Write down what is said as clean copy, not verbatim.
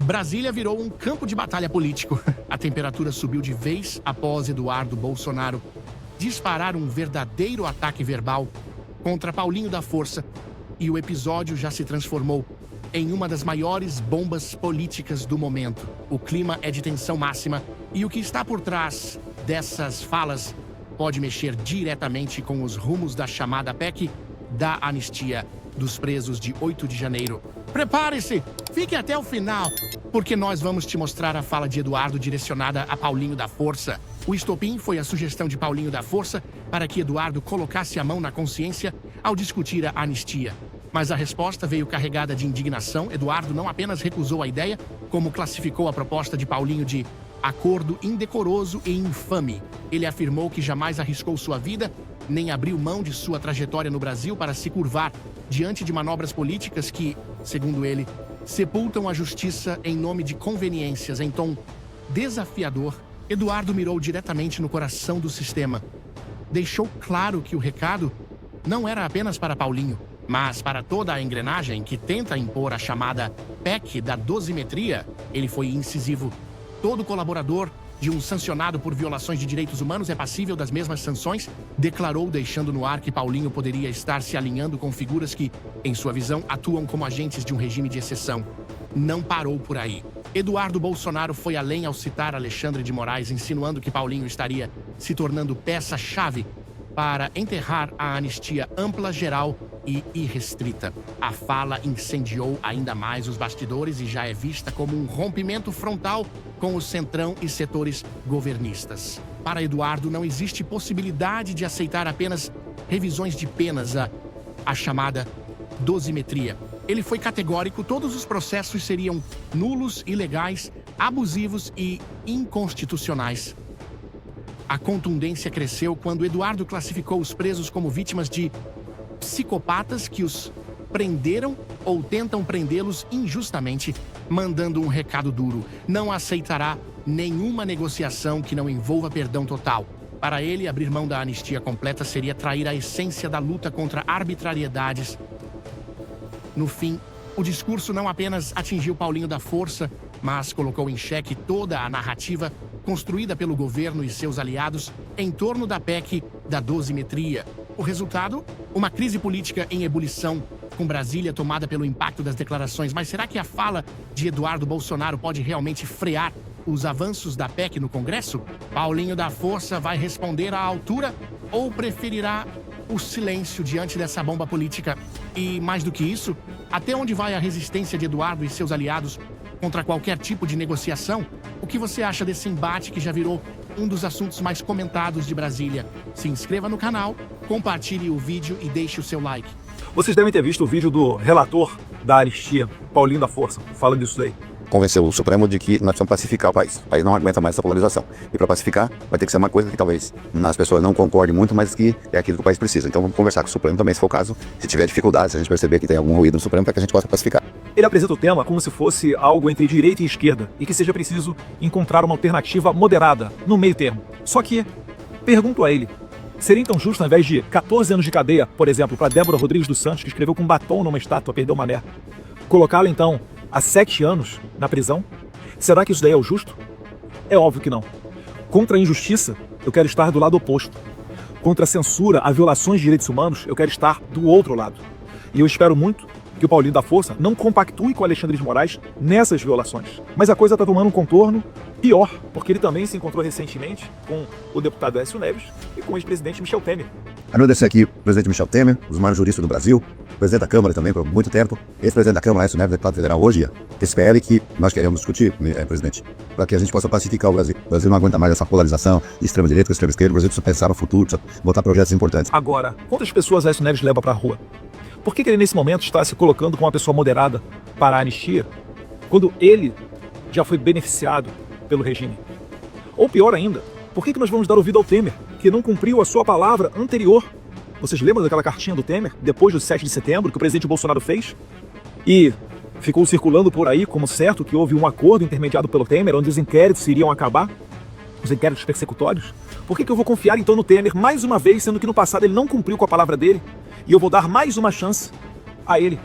Brasília virou um campo de batalha político. A temperatura subiu de vez após Eduardo Bolsonaro disparar um verdadeiro ataque verbal contra Paulinho da Força, e o episódio já se transformou em uma das maiores bombas políticas do momento. O clima é de tensão máxima e o que está por trás dessas falas pode mexer diretamente com os rumos da chamada PEC da anistia dos presos de 8 de janeiro. Prepare-se! Fique até o final, porque nós vamos te mostrar a fala de Eduardo direcionada a Paulinho da Força. O estopim foi a sugestão de Paulinho da Força para que Eduardo colocasse a mão na consciência ao discutir a anistia. Mas a resposta veio carregada de indignação. Eduardo não apenas recusou a ideia, como classificou a proposta de Paulinho de acordo indecoroso e infame. Ele afirmou que jamais arriscou sua vida, nem abriu mão de sua trajetória no Brasil para se curvar diante de manobras políticas que, segundo ele, sepultam a justiça em nome de conveniências. Em tom desafiador, Eduardo mirou diretamente no coração do sistema. Deixou claro que o recado não era apenas para Paulinho, mas para toda a engrenagem que tenta impor a chamada PEC da dosimetria. Ele foi incisivo. Todo colaborador de um sancionado por violações de direitos humanos é passível das mesmas sanções, declarou, deixando no ar que Paulinho poderia estar se alinhando com figuras que, em sua visão, atuam como agentes de um regime de exceção. Não parou por aí. Eduardo Bolsonaro foi além ao citar Alexandre de Moraes, insinuando que Paulinho estaria se tornando peça-chave para enterrar a anistia ampla, geral e irrestrita. A fala incendiou ainda mais os bastidores e já é vista como um rompimento frontal com o centrão e setores governistas. Para Eduardo, não existe possibilidade de aceitar apenas revisões de penas, a chamada dosimetria. Ele foi categórico: todos os processos seriam nulos, ilegais, abusivos e inconstitucionais. A contundência cresceu quando Eduardo classificou os presos como vítimas de psicopatas que os prenderam ou tentam prendê-los injustamente, mandando um recado duro: não aceitará nenhuma negociação que não envolva perdão total. Para ele, abrir mão da anistia completa seria trair a essência da luta contra arbitrariedades. No fim, o discurso não apenas atingiu Paulinho da Força, mas colocou em xeque toda a narrativa construída pelo governo e seus aliados em torno da PEC da dosimetria. O resultado? Uma crise política em ebulição, com Brasília tomada pelo impacto das declarações. Mas será que a fala de Eduardo Bolsonaro pode realmente frear os avanços da PEC no Congresso? Paulinho da Força vai responder à altura ou preferirá o silêncio diante dessa bomba política? E, mais do que isso, até onde vai a resistência de Eduardo e seus aliados contra qualquer tipo de negociação? O que você acha desse embate que já virou um dos assuntos mais comentados de Brasília? Se inscreva no canal, compartilhe o vídeo e deixe o seu like. Vocês devem ter visto o vídeo do relator da anistia, Paulinho da Força, falando disso daí. Convenceu o Supremo de que nós precisamos pacificar o país. O país não aguenta mais essa polarização. E para pacificar, vai ter que ser uma coisa que talvez as pessoas não concordem muito, mas que é aquilo que o país precisa. Então vamos conversar com o Supremo também, se for o caso. Se tiver dificuldade, se a gente perceber que tem algum ruído no Supremo, para que a gente possa pacificar. Ele apresenta o tema como se fosse algo entre direita e esquerda, e que seja preciso encontrar uma alternativa moderada, no meio termo. Só que, pergunto a ele, seria então justo, ao invés de 14 anos de cadeia, por exemplo, para Débora Rodrigues dos Santos, que escreveu com batom numa estátua, perdeu uma mané, colocá-la então a 7 anos na prisão? Será que isso daí é o justo? É óbvio que não. Contra a injustiça, eu quero estar do lado oposto. Contra a censura a violações de direitos humanos, eu quero estar do outro lado. E eu espero muito que o Paulinho da Força não compactue com o Alexandre de Moraes nessas violações. Mas a coisa está tomando um contorno pior, porque ele também se encontrou recentemente com o deputado Aécio Neves e com o ex-presidente Michel Temer. Agradecer aqui o presidente Michel Temer, os maiores juristas do Brasil, o presidente da Câmara também por muito tempo, ex-presidente da Câmara, Aécio Neves, deputado federal hoje, esse PL que nós queremos discutir, presidente, para que a gente possa pacificar o Brasil. O Brasil não aguenta mais essa polarização de extrema-direita com extrema-esquerda, o Brasil precisa pensar no futuro, precisa botar projetos importantes. Agora, quantas pessoas Aécio Neves leva para a rua? Por que ele nesse momento está se colocando como uma pessoa moderada para a anistia, quando ele já foi beneficiado pelo regime? Ou pior ainda, por que nós vamos dar ouvido ao Temer, que não cumpriu a sua palavra anterior? Vocês lembram daquela cartinha do Temer, depois do 7 de setembro, que o presidente Bolsonaro fez? E ficou circulando por aí como certo que houve um acordo intermediado pelo Temer, onde os inquéritos iriam acabar, os inquéritos persecutórios? Por que eu vou confiar então no Temer mais uma vez, sendo que no passado ele não cumpriu com a palavra dele? E eu vou dar mais uma chance a ele.